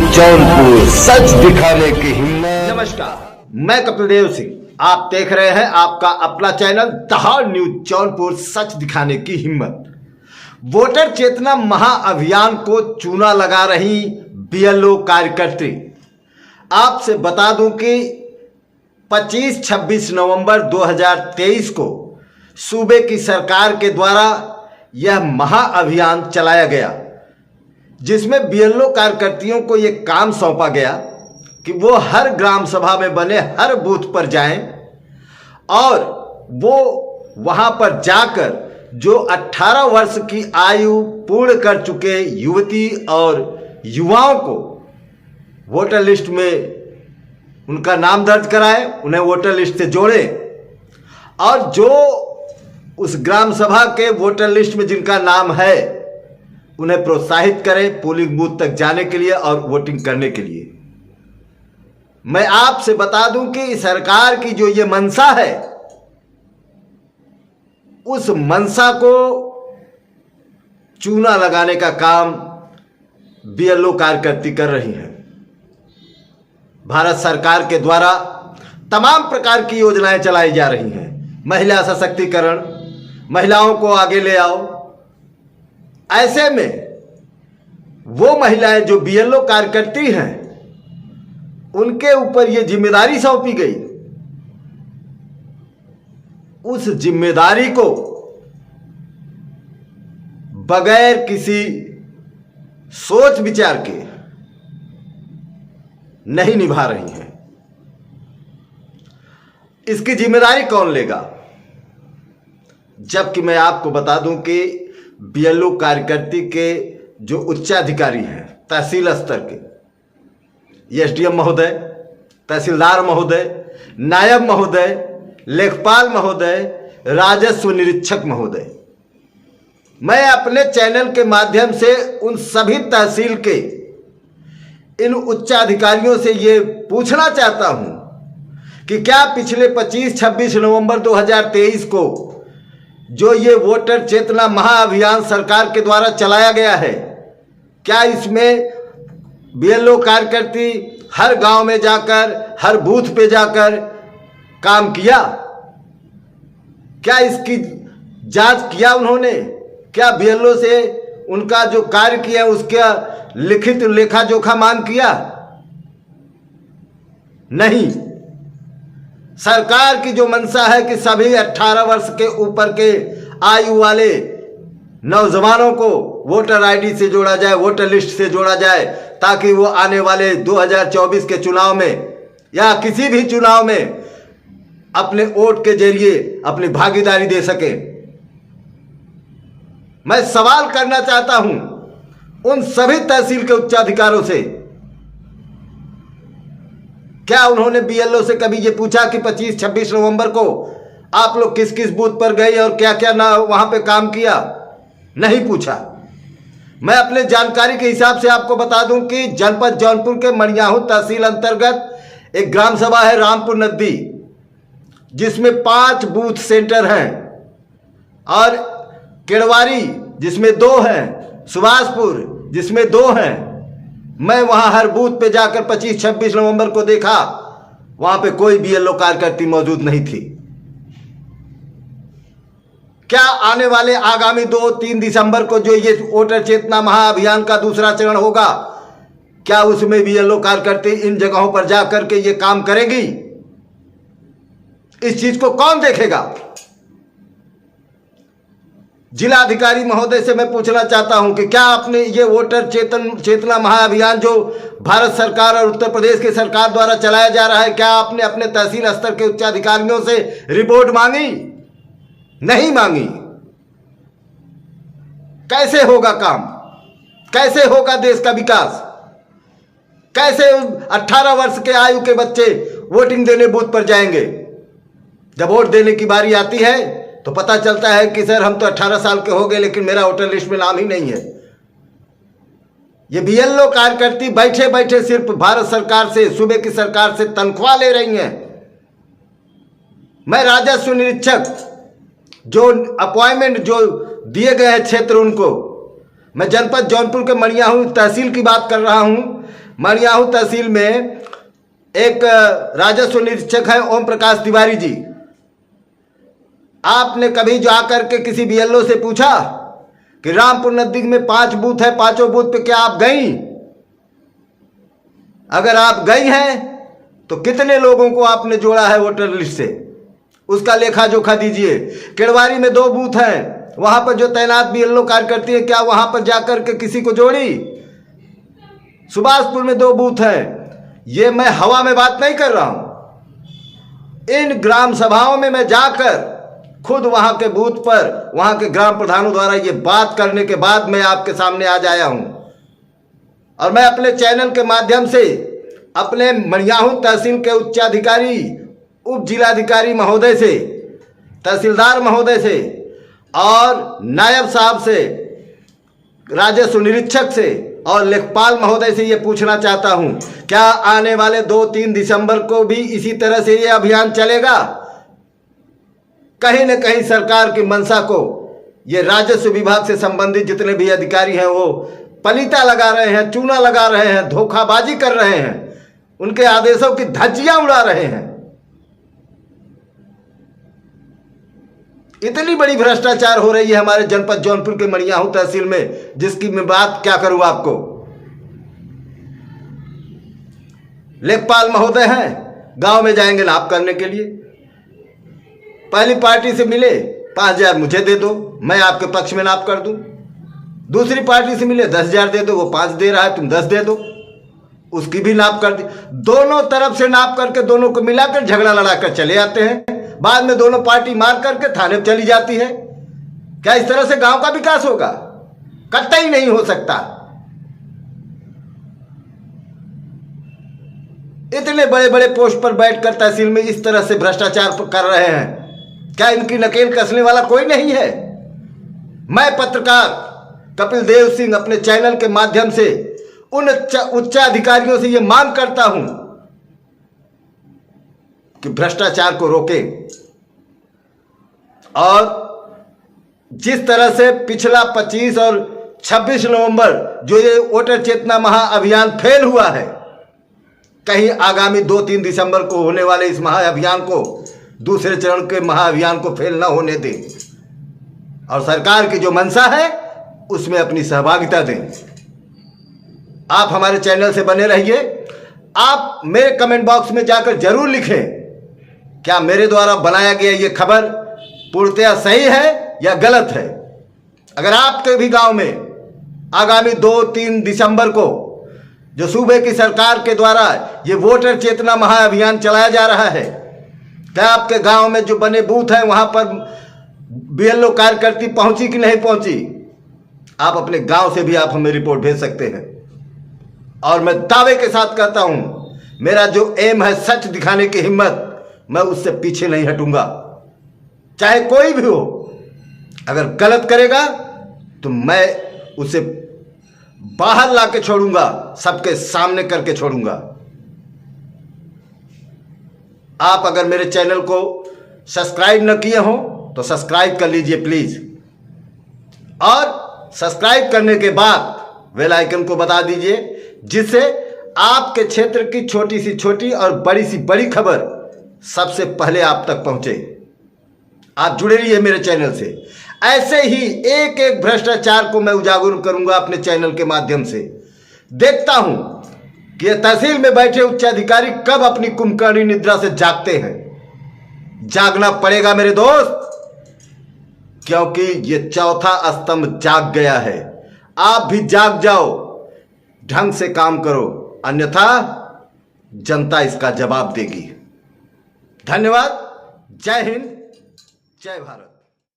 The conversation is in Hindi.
जौनपुर, सच दिखाने की हिम्मत। नमस्कार, मैं कपिल देव सिंह। आप देख रहे हैं आपका अपना चैनल दहाड़ न्यूज जौनपुर, सच दिखाने की हिम्मत। वोटर चेतना महाअभियान को चूना लगा रही बीएलओ कार्यकर्त्री। आपसे बता दूं कि 25-26 नवंबर 2023 को सूबे की सरकार के द्वारा यह महाअभियान चलाया गया, जिसमें बीएलओ कार्यकर्तियों को यह काम सौंपा गया कि वो हर ग्राम सभा में बने हर बूथ पर जाएं और वो वहां पर जाकर जो 18 वर्ष की आयु पूर्ण कर चुके युवती और युवाओं को वोटर लिस्ट में उनका नाम दर्ज कराएं, उन्हें वोटर लिस्ट से जोड़ें और जो उस ग्राम सभा के वोटर लिस्ट में जिनका नाम है उन्हें प्रोत्साहित करें पोलिंग बूथ तक जाने के लिए और वोटिंग करने के लिए। मैं आपसे बता दूं कि सरकार की जो ये मंशा है, उस मंशा को चूना लगाने का काम बीएलओ कार्यकर्ती कर रही हैं। भारत सरकार के द्वारा तमाम प्रकार की योजनाएं चलाई जा रही हैं। महिला सशक्तिकरण, महिलाओं को आगे ले आओ। ऐसे में वो महिलाएं जो बीएलओ कार्यकर्ती हैं, उनके ऊपर ये जिम्मेदारी सौंपी गई। उस जिम्मेदारी को बगैर किसी सोच विचार के नहीं निभा रही हैं। इसकी जिम्मेदारी कौन लेगा? जबकि मैं आपको बता दूं कि बीएलओ कार्यकर्ती के जो उच्चाधिकारी हैं, तहसील स्तर के एसडीएम महोदय, तहसीलदार महोदय, नायब महोदय, लेखपाल महोदय, राजस्व निरीक्षक महोदय, मैं अपने चैनल के माध्यम से उन सभी तहसील के इन उच्चाधिकारियों से ये पूछना चाहता हूं कि क्या पिछले 25-26 नवंबर 2023 को जो ये वोटर चेतना महाअभियान सरकार के द्वारा चलाया गया है, क्या इसमें बीएलओ कार्यकर्ती हर गांव में जाकर हर बूथ पे जाकर काम किया? क्या इसकी जांच किया उन्होंने? क्या बीएलओ से उनका जो कार्य किया उसका लिखित लेखा जोखा मांग किया? नहीं। सरकार की जो मंशा है कि सभी 18 वर्ष के ऊपर के आयु वाले नौजवानों को वोटर आईडी से जोड़ा जाए, वोटर लिस्ट से जोड़ा जाए, ताकि वो आने वाले 2024 के चुनाव में या किसी भी चुनाव में अपने वोट के जरिए अपनी भागीदारी दे सके। मैं सवाल करना चाहता हूं उन सभी तहसील के उच्चाधिकारों से, क्या उन्होंने बीएलओ से कभी ये पूछा कि 25-26 नवंबर को आप लोग किस किस बूथ पर गए और क्या क्या ना वहां पे काम किया? नहीं पूछा। मैं अपने जानकारी के हिसाब से आपको बता दूं कि जनपद जौनपुर के मणियाहू तहसील अंतर्गत एक ग्राम सभा है रामपुर नदी, जिसमें 5 बूथ सेंटर हैं, और केड़वारी जिसमें 2 हैं, सुभाषपुर जिसमें 2 हैं। मैं वहां हर बूथ पे जाकर 25-26 नवंबर को देखा, वहां पे कोई बीएलओ कार्यकर्ती मौजूद नहीं थी। क्या आने वाले आगामी 2-3 दिसंबर को जो ये वोटर चेतना महाअभियान का दूसरा चरण होगा, क्या उसमें बीएलओ कार्यकर्ती इन जगहों पर जाकर के ये काम करेगी? इस चीज को कौन देखेगा? जिलाधिकारी महोदय से मैं पूछना चाहता हूं कि क्या आपने ये वोटर चेतना महाअभियान जो भारत सरकार और उत्तर प्रदेश की सरकार द्वारा चलाया जा रहा है, क्या आपने अपने तहसील स्तर के उच्चाधिकारियों से रिपोर्ट मांगी? नहीं मांगी। कैसे होगा काम? कैसे होगा देश का विकास? कैसे 18 वर्ष के आयु के बच्चे वोटिंग देने बूथ पर जाएंगे? जब वोट देने की बारी आती है तो पता चलता है कि सर हम तो 18 साल के हो गए लेकिन मेरा वोटर लिस्ट में नाम ही नहीं है। ये बीएलओ कार्यकर्ती बैठे बैठे सिर्फ भारत सरकार से, सूबे की सरकार से तनख्वाह ले रही हैं। मैं राजस्व निरीक्षक जो अपॉइंटमेंट जो दिए गए हैं क्षेत्र, उनको मैं जनपद जौनपुर के मणियाहू तहसील की बात कर रहा हूं। मणियाहू तहसील में एक राजस्व निरीक्षक है ओम प्रकाश तिवारी जी। आपने कभी जाकर के किसी बीएलओ से पूछा कि रामपुर नजदीक में 5 बूथ है, 5 बूथ पे क्या आप गई? अगर आप गई हैं तो कितने लोगों को आपने जोड़ा है वोटर लिस्ट से, उसका लेखा जोखा दीजिए। केड़वारी में 2 बूथ हैं, वहां पर जो तैनात बीएलओ कार्यकर्ती है, क्या वहां पर जाकर के किसी को जोड़ी? सुभाषपुर में 2 बूथ हैं। ये मैं हवा में बात नहीं कर रहा हूं, इन ग्राम सभाओं में मैं जाकर खुद वहां के बूथ पर वहां के ग्राम प्रधानों द्वारा ये बात करने के बाद मैं आपके सामने आज आया हूं। और मैं अपने चैनल के माध्यम से अपने मणियाहू तहसील के उच्चाधिकारी, उप जिलाधिकारी महोदय से, तहसीलदार महोदय से और नायब साहब से, राजस्व निरीक्षक से और लेखपाल महोदय से ये पूछना चाहता हूं, क्या आने वाले 2-3 दिसंबर को भी इसी तरह से ये अभियान चलेगा? कहीं न कहीं सरकार की मंशा को ये राजस्व विभाग से संबंधित जितने भी अधिकारी हैं वो पलीता लगा रहे हैं, चूना लगा रहे हैं, धोखाबाजी कर रहे हैं, उनके आदेशों की धज्जियां उड़ा रहे हैं। इतनी बड़ी भ्रष्टाचार हो रही है हमारे जनपद जौनपुर के मणियाहू तहसील में, जिसकी मैं बात क्या करूं आपको। लेखपाल महोदय हैं, गांव में जाएंगे नाप करने के लिए, पहली पार्टी से मिले 5,000 मुझे दे दो, मैं आपके पक्ष में नाप कर दूं। दूसरी पार्टी से मिले 10,000 दे दो, वो 5 दे रहा है, तुम 10 दे दो, उसकी भी नाप कर दी। दोनों तरफ से नाप करके दोनों को मिलाकर झगड़ा लड़ाकर चले आते हैं, बाद में दोनों पार्टी मार करके थाने में चली जाती है। क्या इस तरह से गांव का विकास होगा? कतई नहीं हो सकता। इतने बड़े बड़े पोस्ट पर बैठकर तहसील में इस तरह से भ्रष्टाचार कर रहे हैं, क्या इनकी नकेल कसने वाला कोई नहीं है? मैं पत्रकार कपिल देव सिंह अपने चैनल के माध्यम से उन उच्चाधिकारियों से यह मांग करता हूं कि भ्रष्टाचार को रोकें। और जिस तरह से पिछला 25 और 26 नवंबर जो ये वोटर चेतना महाअभियान फेल हुआ है, कहीं आगामी 2-3 दिसंबर को होने वाले इस महाअभियान को, दूसरे चरण के महाअभियान को फेल ना होने दें और सरकार की जो मंशा है उसमें अपनी सहभागिता दें। आप हमारे चैनल से बने रहिए। आप मेरे कमेंट बॉक्स में जाकर जरूर लिखें, क्या मेरे द्वारा बनाया गया ये खबर पूर्णतया सही है या गलत है। अगर आपके भी गांव में आगामी 2-3 दिसंबर को जो सूबे की सरकार के द्वारा ये वोटर चेतना महाअभियान चलाया जा रहा है, क्या आपके गांव में जो बने बूथ हैं वहां पर बीएलओ कार्यकर्ती पहुंची कि नहीं पहुंची? आप अपने गांव से भी आप हमें रिपोर्ट भेज सकते हैं। और मैं दावे के साथ कहता हूं, मेरा जो एम है सच दिखाने की हिम्मत, मैं उससे पीछे नहीं हटूंगा, चाहे कोई भी हो। अगर गलत करेगा तो मैं उसे बाहर लाके छोड़ूंगा, सबके सामने करके छोड़ूंगा। आप अगर मेरे चैनल को सब्सक्राइब न किए हो तो सब्सक्राइब कर लीजिए प्लीज, और सब्सक्राइब करने के बाद बेल आइकन को बता दीजिए, जिससे आपके क्षेत्र की छोटी सी छोटी और बड़ी सी बड़ी खबर सबसे पहले आप तक पहुंचे। आप जुड़े रहिए मेरे चैनल से। ऐसे ही एक एक भ्रष्टाचार को मैं उजागर करूंगा अपने चैनल के माध्यम से। देखता हूं कि ये तहसील में बैठे उच्चाधिकारी कब अपनी कुंभकर्णी निद्रा से जागते हैं। जागना पड़ेगा मेरे दोस्त, क्योंकि ये चौथा स्तंभ जाग गया है। आप भी जाग जाओ, ढंग से काम करो, अन्यथा जनता इसका जवाब देगी। धन्यवाद। जय हिंद, जय भारत।